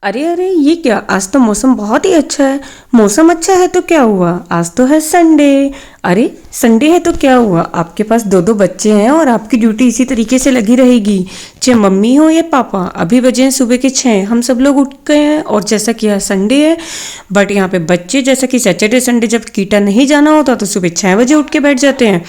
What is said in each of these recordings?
अरे अरे ये क्या, आज तो मौसम बहुत ही अच्छा है। मौसम अच्छा है तो क्या हुआ, आज तो है संडे। अरे संडे है तो क्या हुआ, आपके पास दो दो बच्चे हैं और आपकी ड्यूटी इसी तरीके से लगी रहेगी। चाहे मम्मी हो या पापा, अभी बजे हैं सुबह के 6, हम सब लोग उठ गए हैं और जैसा कि आज संडे है। बट यहाँ पे बच्चे जैसा कि सैटरडे संडे जब कीटा नहीं जाना होता तो सुबह 6 बजे उठ के बैठ जाते हैं।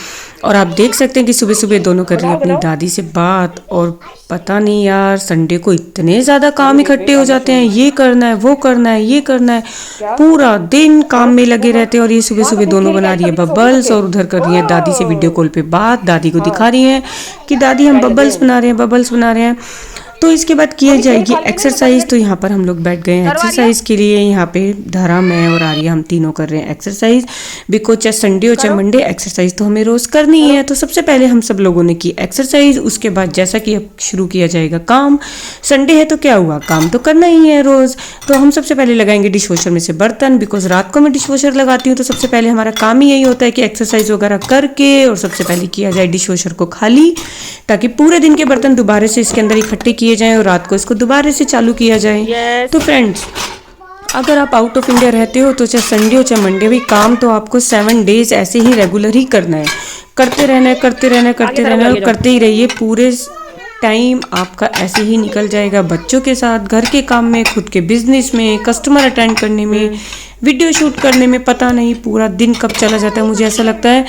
और आप देख सकते हैं कि सुबह सुबह दोनों कर रही हैं अपनी दादी से बात। और पता नहीं यार, संडे को इतने ज़्यादा काम इकट्ठे हो जाते हैं, ये करना है वो करना है ये करना है, पूरा दिन काम में लगे रहते हैं। और ये सुबह सुबह दोनों बना रही है बबल्स और उधर कर रही है दादी से वीडियो कॉल पे बात। दादी को दिखा रही हैं कि दादी हम बबल्स बना रहे हैं, बबल्स बना रहे हैं। तो इसके बाद किया जाएगी एक्सरसाइज। तो यहाँ पर हम लोग बैठ गए हैं एक्सरसाइज के लिए। यहाँ पे धरा, मैं और आर्या हम तीनों कर रहे हैं एक्सरसाइज। बिकॉज चाहे संडे हो चाहे मंडे, एक्सरसाइज तो हमें रोज करनी है। तो सबसे पहले हम सब लोगों ने की एक्सरसाइज। उसके बाद जैसा कि अब शुरू किया जाएगा काम। संडे है तो क्या हुआ, काम तो करना ही है रोज। तो हम सबसे पहले लगाएंगे डिश वॉशर में से बर्तन। बिकॉज रात को मैं डिश वॉशर लगाती हूँ तो सबसे पहले हमारा काम ही यही होता है कि एक्सरसाइज वगैरह करके और सबसे पहले किया जाए डिश वॉशर को खाली, ताकि पूरे दिन के बर्तन दोबारा से इसके अंदर इकट्ठे किए जाएं और रात को इसको दोबारा से चालू किया जाए। तो फ्रेंड्स, अगर आप आउट ऑफ इंडिया रहते हो तो चाहे संडे हो चाहे मंडे, भी काम तो आपको 7 डेज ऐसे ही रेगुलर ही करना है। करते रहना है करते रहना है करते रहना है और करते ही रहिए। पूरे टाइम आपका ऐसे ही निकल जाएगा बच्चों के साथ, घर के काम में, खुद के बिजनेस में, कस्टमर अटेंड करने में, वीडियो शूट करने में। पता नहीं पूरा दिन कब चला जाता है। मुझे ऐसा लगता है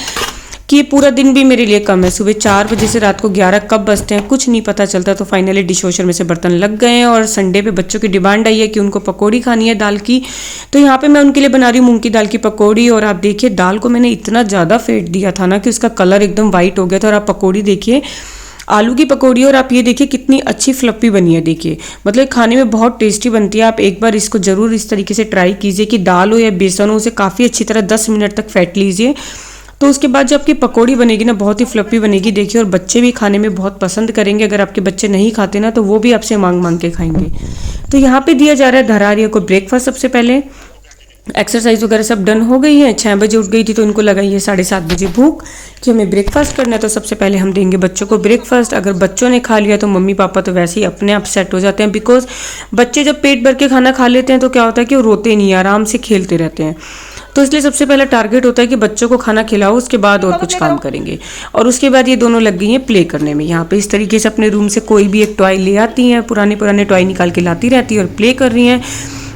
कि ये पूरा दिन भी मेरे लिए कम है। सुबह 4 बजे से रात को 11 कब बजते हैं कुछ नहीं पता चलता। तो फाइनली डिश वॉशर में से बर्तन लग गए हैं और संडे पे बच्चों की डिमांड आई है कि उनको पकौड़ी खानी है दाल की। तो यहाँ पे मैं उनके लिए बना रही हूँ मूंग की दाल की पकौड़ी। और आप देखिए, दाल को मैंने इतना ज़्यादा फेंट दिया था ना कि उसका कलर एकदम वाइट हो गया था। और आप पकौड़ी देखिए, आलू की पकौड़ी, और आप ये देखिए कितनी अच्छी फ्लफी बनी है। देखिए मतलब खाने में बहुत टेस्टी बनती है। आप एक बार इसको ज़रूर इस तरीके से ट्राई कीजिए कि दाल हो या बेसन हो, उसे काफ़ी अच्छी तरह 10 मिनट तक फेंट लीजिए। तो उसके बाद जो आपकी पकौड़ी बनेगी ना, बहुत ही फ्लफी बनेगी। देखिए, और बच्चे भी खाने में बहुत पसंद करेंगे। अगर आपके बच्चे नहीं खाते ना तो वो भी आपसे मांग मांग के खाएंगे। तो यहाँ पे दिया जा रहा है धरारिया को ब्रेकफास्ट। सबसे पहले एक्सरसाइज वगैरह सब डन हो गई है। 6 बजे उठ गई थी तो इनको लगाई है 7:30 बजे भूख कि हमें ब्रेकफास्ट करना है। तो सबसे पहले हम देंगे बच्चों को ब्रेकफास्ट। अगर बच्चों ने खा लिया तो मम्मी पापा तो वैसे ही अपने आप सेट हो जाते हैं। बिकॉज बच्चे जब पेट भर के खाना खा लेते हैं तो क्या होता है कि वो रोते नहीं, आराम से खेलते रहते हैं। तो इसलिए सबसे पहला टारगेट होता है कि बच्चों को खाना खिलाओ, उसके बाद और कुछ काम करेंगे। और उसके बाद ये दोनों लग गई हैं प्ले करने में। यहाँ पे इस तरीके से अपने रूम से कोई भी एक टॉय ले आती हैं, पुराने पुराने टॉय निकाल के लाती रहती है और प्ले कर रही हैं।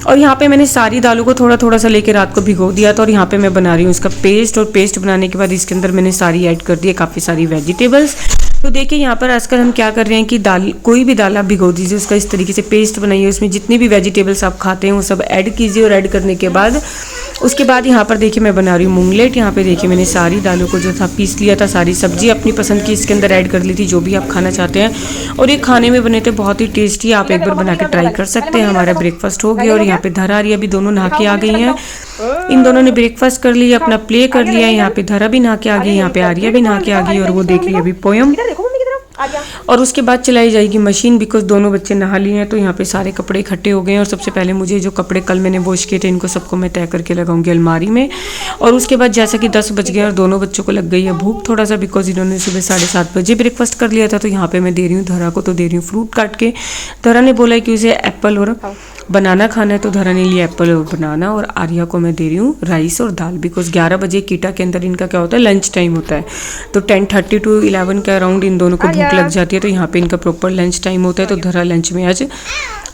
और यहाँ पे मैंने सारी दालों को थोड़ा थोड़ा सा लेके रात को भिगो दिया था। और यहाँ पे मैं बना रही हूँ इसका पेस्ट। और पेस्ट बनाने के बाद इसके अंदर मैंने सारी ऐड कर दी है काफ़ी सारी वेजिटेबल्स। तो देखिए यहाँ पर आजकल हम क्या कर रहे हैं कि दाल, कोई भी दाल आप भिगो दीजिए, उसका इस तरीके से पेस्ट बनाइए। उसमें जितनी भी वेजिटेबल्स आप खाते हैं वो सब ऐड कीजिए। और ऐड करने के बाद उसके बाद यहाँ पर देखिए मैं बना रही हूँ मूंगलेट। यहाँ पे देखिए मैंने सारी दालों को जो था पीस लिया था, सारी सब्जी अपनी पसंद की इसके अंदर ऐड कर ली थी, जो भी आप खाना चाहते हैं। और ये खाने में बने थे बहुत ही टेस्टी। आप एक बार बना के ट्राई कर सकते हैं। हमारा ब्रेकफास्ट हो गया और यहाँ पे धरा रही अभी दोनों नहा के आ गई हैं। इन दोनों ने ब्रेकफास्ट कर लिया, अपना प्ले कर लिया। यहाँ पे धरा भी नहा के आ गई, यहाँ पे आर्या भी नहा के आ गई और वो देख रही है अभी पोयम। और उसके बाद चलाई जाएगी मशीन। बिकॉज दोनों बच्चे नहा लिए हैं तो यहाँ पे सारे कपड़े इकट्ठे हो गए हैं। और सबसे पहले मुझे जो कपड़े कल मैंने वॉश किए थे इनको सबको मैं तय करके लगाऊंगी अलमारी में। और उसके बाद जैसा कि 10 बज गए और दोनों बच्चों को लग गई है भूख थोड़ा सा। बिकॉज इन्होंने सुबह 7:30 बजे ब्रेकफास्ट कर लिया था। तो यहाँ पे मैं दे रही हूँ धरा को, तो दे रही हूँ फ्रूट काट के। धरा ने बोला है कि उसे एप्पल और बनाना खाना है, तो धरा ने लिया एप्पल और बनाना। और आर्या को मैं दे रही हूँ राइस और दाल। बिकॉज 11 बजे कीटा के अंदर इनका क्या होता है, लंच टाइम होता है। तो 10:30 to 11 के अराउंड इन दोनों को भूख लग जाती है। तो यहाँ पे इनका प्रॉपर लंच टाइम होता है। तो धरा लंच में आज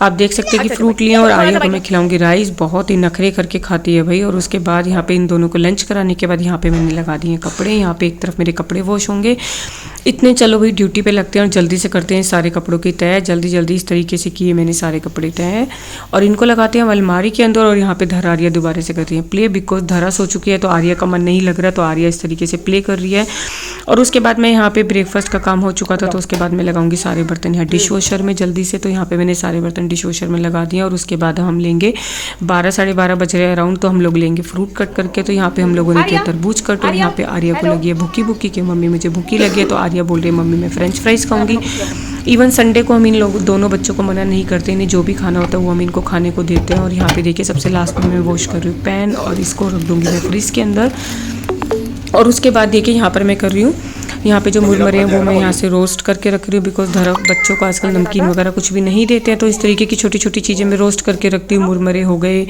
आप देख सकते हैं कि फ्रूट लिए। और आर्या को मैं खिलाऊंगी राइस, बहुत ही नखरे करके खाती है भाई। और उसके बाद यहाँ पे इन दोनों को लंच कराने के बाद यहाँ पे मैंने लगा दिए कपड़े। यहाँ पे एक तरफ मेरे कपड़े वॉश होंगे। इतने चलो भाई ड्यूटी पे लगते हैं और जल्दी से करते हैं सारे कपड़ों की तय। जल्दी जल्दी इस तरीके से किए मैंने सारे कपड़े तय और इनको लगाते हैं अलमारी के अंदर। और यहाँ पे धरा आर्या दोबारा से करती है प्ले। बिकॉज धरा सो चुकी है तो आर्या का मन नहीं लग रहा, तो आर्या इस तरीके से प्ले कर रही है। और उसके बाद मैं यहाँ पे ब्रेकफास्ट का काम हो चुका था तो उसके बाद मैं लगाऊंगी सारे बर्तन यहाँ डिश वॉशर में जल्दी से। तो यहाँ पे मैंने सारे बर्तन डिश वॉशर में लगा दिया। और उसके बाद हम लेंगे 12 साढ़े 12 बज रहे अराउंड, तो हम लोग लेंगे फ्रूट कट करके। तो यहाँ पे हम लोगों ने किया तरबूज कट। और यहाँ पे आर्या को लगी है भूखी भूखी कि मम्मी मुझे भूखी लगी है। तो आर्या बोल रही है मम्मी मैं फ्रेंच फ्राइज खाऊंगी। इवन संडे को हम इन लोग दोनों बच्चों को मना नहीं करते, इन्हें जो भी खाना होता है वो हम इनको खाने को देते हैं। और यहाँ पे देखिए सबसे लास्ट में मैं वॉश कर रही हूँ पैन और इसको रख दूँगी मैं फ्रिज के अंदर। और उसके बाद देखिए यहाँ पर मैं कर रही हूँ यहाँ पे जो मुरमुरे हैं वो मैं यहाँ से रोस्ट करके रख रही हूँ, बिकॉज धरा बच्चों को आजकल नमकीन वगैरह कुछ भी नहीं देते हैं, तो इस तरीके की छोटी छोटी चीज़ें मैं रोस्ट करके रखती हूँ। मुरमुरे हो गए,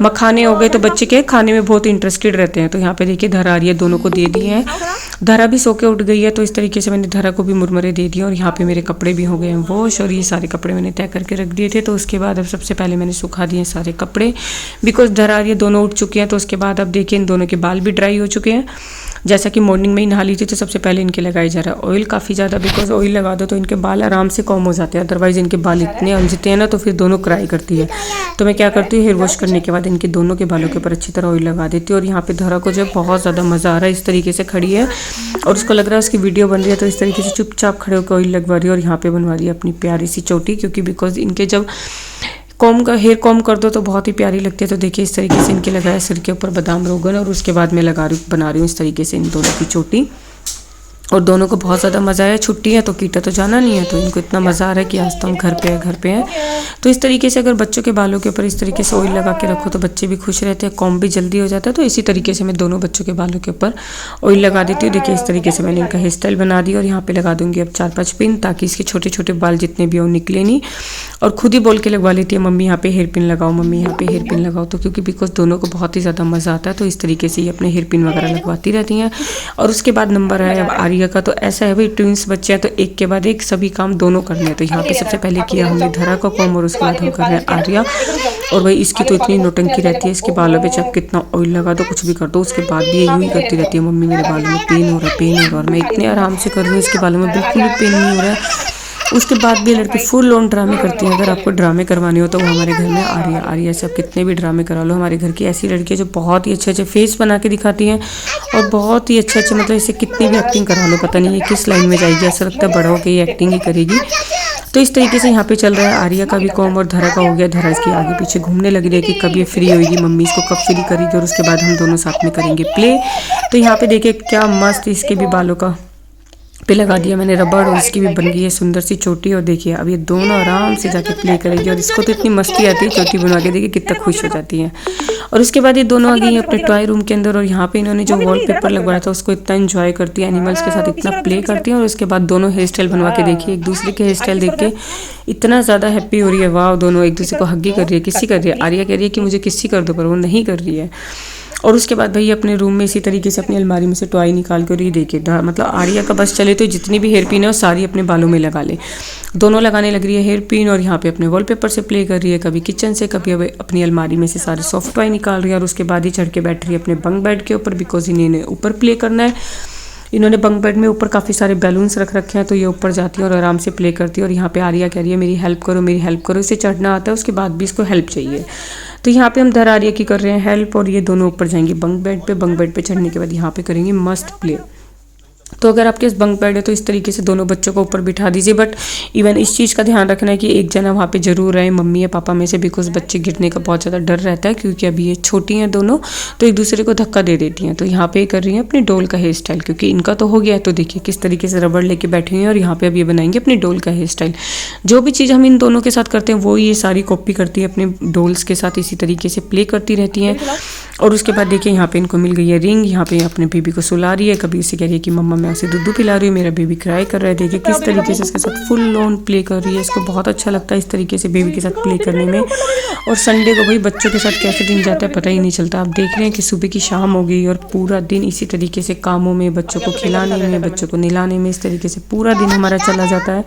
मखाने हो गए, तो बच्चे के खाने में बहुत इंटरेस्टेड रहते हैं। तो यहाँ पे देखिए धरा आ रही है, दोनों को दे दिए हैं। धरा भी सो के उठ गई है, तो इस तरीके से मैंने धरा को भी मुरमुरे दे दिए। और यहाँ पे मेरे कपड़े भी हो गए हैं वॉश, और ये सारे कपड़े मैंने तय करके रख दिए थे। तो उसके बाद अब सबसे पहले मैंने सुखा दिए सारे कपड़े, बिकॉज धरा आ रही है, दोनों उठ चुके हैं। तो उसके बाद अब देखिए इन दोनों के बाल भी ड्राई हो चुके हैं। जैसा कि मॉर्निंग में ही नहा ली थी, तो सबसे पहले इनके लगाई जा रहा है ऑयल काफ़ी ज़्यादा, बिकॉज ऑयल लगा दो तो इनके बाल आराम से कॉम हो जाते हैं। अदरवाइज़ इनके बाल इतने उलझते हैं ना, तो फिर दोनों क्राई करती है। तो मैं क्या करती हूँ, हेयर वॉश करने के बाद इनके दोनों के बालों के ऊपर अच्छी तरह ऑयल लगा देती हूँ। और यहाँ पे धरा को जब बहुत ज़्यादा मज़ा आ रहा है, इस तरीके से खड़ी है और उसको लग रहा है उसकी वीडियो बन रही है, तो इस तरीके से चुपचाप खड़े होकर ऑयल लगवा रही है। और यहाँ पे बनवा रही है अपनी प्यारी सी चोटी, क्योंकि बिकॉज इनके जब हेयर कॉम कर दो तो बहुत ही प्यारी लगती है। तो देखिए इस तरीके से इनके लगाया सिर के ऊपर बादाम रोगन, और उसके बाद मैं बना रही हूँ इस तरीके से इन दोनों की चोटी। और दोनों को बहुत ज़्यादा मज़ा आया। छुट्टी है तो कीटा तो जाना नहीं है, तो इनको इतना मज़ा आ रहा है कि आज तो हम घर पे हैं। तो इस तरीके से अगर बच्चों के बालों के ऊपर इस तरीके से ऑयल लगा के रखो तो बच्चे भी खुश रहते हैं, कॉम भी जल्दी हो जाता है। तो इसी तरीके से मैं दोनों बच्चों के बालों के ऊपर ऑयल लगा देती हूँ। देखिए इस तरीके से मैंने इनका हेयर स्टाइल बना दिया। और यहाँ पे लगा दूंगी अब 4-5 पिन, ताकि इसके छोटे छोटे बाल जितने भी हो निकले नहीं। और खुद ही बोल के लगवा लेती है, मम्मी यहाँ पे हेयर पिन लगाओ, मम्मी यहाँ पे हेयर पिन लगाओ। तो क्योंकि बिकॉज दोनों को बहुत ही ज़्यादा मज़ा आता है, तो इस तरीके से ये अपने हेयर पिन वगैरह लगवाती रहती हैं। और उसके बाद नंबर है अब आर्या का। तो ऐसा है भाई, ट्विंस बच्चे हैं तो एक के बाद एक सभी काम दोनों करने हैं। तो यहाँ पे सबसे पहले किया हमने धरा का कॉम, और उसके बाद हम कर रहे हैं आर्या। और भाई इसकी तो इतनी नौटंकी रहती है, इसके बालों पे चाहे कितना ऑयल लगा दो, कुछ भी कर दो, उसके बाद भी ये यूँ ही करती रहती है, मम्मी मेरे बालों में पेन हो रहा है। और मैं इतने आराम से कर रही हूँ, इसके बालों में बिल्कुल भी पेन नहीं हो रहा है। उसके बाद भी लड़की फुल ऑन ड्रामे करती है। अगर आपको ड्रामे करवाने हो तो वो हमारे घर में आर्या से आप कितने भी ड्रामे करा लो। हमारे घर की ऐसी लड़की है जो बहुत ही अच्छे अच्छे फेस बना के दिखाती हैं, और बहुत ही अच्छे मतलब इसे कितनी भी एक्टिंग करा लो, पता नहीं है किस लाइन में जाएगी। ऐसा लगता है बड़ा होकर ये एक्टिंग ही करेगी। तो इस तरीके से यहाँ पे चल रहा है। आर्या का भी कॉम और धरा का हो गया। धरा इसकी आगे पीछे घूमने लगी रही कि कब ये फ्री होगी, मम्मी इसको कब फ्री करेगी, और उसके बाद हम दोनों साथ में करेंगे प्ले। तो यहाँ पे देखिए क्या मस्त इसके भी बालों का पे लगा दिया मैंने रबड़, और इसकी भी बन गई है सुंदर सी चोटी। और देखिए अब ये दोनों आराम से जाके प्ले करेगी, और इसको तो इतनी मस्ती आती है चोटी बनवा के, देखिए कितना खुश हो जाती है। और उसके बाद ये दोनों आ गई हैं अपने टॉय रूम के अंदर, और यहाँ पे इन्होंने जो वॉलपेपर लगवाया था उसको इतना एंजॉय करती है, एनिमल्स के साथ इतना प्ले करती है। और उसके बाद दोनों हेयर स्टाइल बनवा के देखिए, एक दूसरे के हेयर स्टाइल देख के इतना ज़्यादा हैप्पी हो रही है। वाह, दोनों एक दूसरे को हग्गी कर रही है, किसी कर रही है। आर्या कह रही है कि मुझे किसी कर दो, पर वो नहीं कर रही है। और उसके बाद भाई अपने रूम में इसी तरीके से अपनी अलमारी में से टॉय निकाल कर ये देखे, मतलब आर्या का बस चले तो जितनी भी हेयर पिन है वो सारी अपने बालों में लगा ले। दोनों लगाने लग रही है हेयर पिन, और यहाँ पे अपने वॉलपेपर से प्ले कर रही है, कभी किचन से, कभी अपनी अलमारी में से सारे सॉफ्ट टॉय निकाल रही है। और उसके बाद ही चढ़ के बैठ रही है अपने बंक बेड के ऊपर, बिकॉज इन्हें ऊपर प्ले करना है। इन्होंने बंक बेड में ऊपर काफ़ी सारे बैलून्स रख रखे हैं, तो ये ऊपर जाती है और आराम से प्ले करती है। और यहाँ पे आर्या कह रही है मेरी हेल्प करो, मेरी हेल्प करो। इसे चढ़ना आता है, उसके बाद भी इसको हेल्प चाहिए। तो यहाँ पे हम धरा आर्या की कर रहे हैं हेल्प, और ये दोनों ऊपर जाएंगे बंक बेड पे। बंक बेड पे चढ़ने के बाद यहाँ पे करेंगे मस्त प्ले। तो अगर आपके पास बंक बेड है तो इस तरीके से दोनों बच्चों को ऊपर बिठा दीजिए। बट इवन इस चीज़ का ध्यान रखना है कि एक जना वहाँ पे जरूर रहे, मम्मी या पापा में से, बिकॉज बच्चे गिरने का बहुत ज़्यादा डर रहता है, क्योंकि अभी ये छोटी हैं दोनों, तो एक दूसरे को धक्का दे देती हैं। तो यहाँ पे कर रही हैं अपनी डोल का हेयर स्टाइल, क्योंकि इनका तो हो गया है। तो देखिए किस तरीके से रबड़ लेके बैठी हुई हैं, और यहाँ पे अब ये बनाएंगे अपनी डोल का हेयर स्टाइल। जो भी चीज़ हम इन दोनों के साथ करते हैं वो ये सारी कॉपी करती है अपने डोल्स के साथ, इसी तरीके से प्ले करती रहती हैं। और उसके बाद देखिए यहाँ पे इनको मिल गई है रिंग, यहाँ पे अपने बेबी को सुला रही है, कभी उसे कह रही है कि मम्मा मैं उसे दूध पिला रही हूँ, मेरा बेबी क्राई कर रहा है। देखिए किस तरीके से इसके साथ फुल ऑन प्ले कर रही है। इसको बहुत अच्छा लगता है इस तरीके से बेबी के साथ प्ले करने में। और संडे को भाई बच्चों के साथ कैसे दिन जाता है पता ही नहीं चलता। आप देख रहे हैं कि सुबह की शाम हो गई, और पूरा दिन इसी तरीके से कामों में, बच्चों को खिलाने में, बच्चों को नहलाने में, इस तरीके से पूरा दिन हमारा चला जाता है।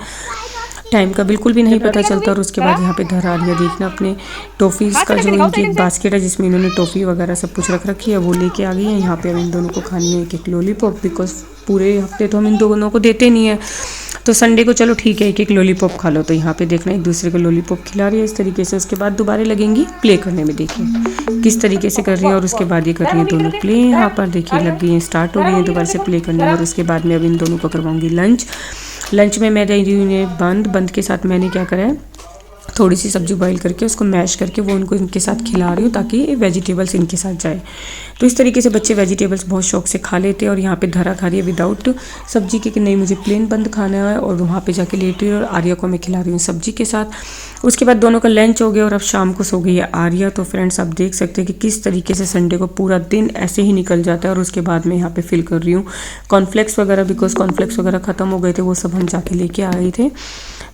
टाइम का बिल्कुल भी नहीं पता चलता। और उसके बाद यहाँ पे धरा लिया देखना अपने टॉफ़ीज़ का जो इनकी एक बास्केट है जिसमें इन्होंने टॉफ़ी वगैरह सब कुछ रख रखी है, वो लेके आ गई है। यहाँ पे अब इन दोनों को खानी है एक लॉलीपॉप, बिकॉज पूरे हफ्ते तो हम इन दोनों को देते नहीं है, तो संडे को चलो ठीक है एक लॉलीपॉप खा लो। तो यहाँ पे देखना एक दूसरे को लॉलीपॉप खिला रही है इस तरीके से। उसके बाद दोबारा लगेंगी प्ले करने में, देखिए किस तरीके से कर रही है। और उसके बाद ये कर रही है दोनों प्ले। यहाँ पर देखिए लग गई है, स्टार्ट हो गई है दोबारा से प्ले करने। और उसके बाद में अब इन दोनों को करवाऊंगी लंच। लंच में मैं दे रही हूँ बंद के साथ मैंने क्या करा है, थोड़ी सी सब्जी बॉईल करके उसको मैश करके वो उनको इनके साथ खिला रही हूँ ताकि वेजिटेबल्स इनके साथ जाए। तो इस तरीके से बच्चे वेजिटेबल्स बहुत शौक से खा लेते हैं। और यहाँ पे धरा खा रही है विदाउट सब्जी के कि नहीं मुझे प्लेन बंद खाना है, और वहाँ पे जाके लेट रही है और आर्या को मैं खिला रही हूँ सब्जी के साथ। उसके बाद दोनों का लंच हो गया और अब शाम को सो गई है आर्या। तो फ्रेंड्स आप देख सकते हैं कि किस तरीके से संडे को पूरा दिन ऐसे ही निकल जाता है। और उसके बाद मैं यहाँ पे फिल कर रही हूँ कॉर्नफ्लेक्स वगैरह, बिकॉज कॉर्नफ्लेक्स वगैरह ख़त्म हो गए थे, वो सब हम जाके लेके आ गए थे।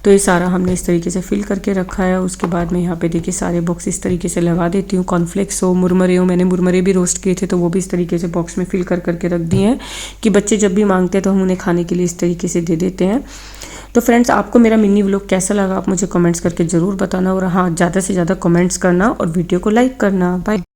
तो ये सारा हमने इस तरीके से फिल करके रखा है। उसके बाद मैं यहाँ पे देखिए सारे बॉक्स इस तरीके से लगा देती हूँ। कॉर्नफ्लेक्स हो, मुरमरे हो, मैंने मुरमरे भी रोस्ट किए थे तो वो भी इस तरीके से बॉक्स में फिल कर करके रख दिए हैं कि बच्चे जब भी मांगते हैं तो हम उन्हें खाने के लिए इस तरीके से दे देते हैं। तो फ्रेंड्स आपको मेरा मिनी व्लॉग कैसा लगा आप मुझे कमेंट्स करके ज़रूर बताना। और हाँ, ज़्यादा से ज़्यादा कमेंट्स करना और वीडियो को लाइक करना। बाय।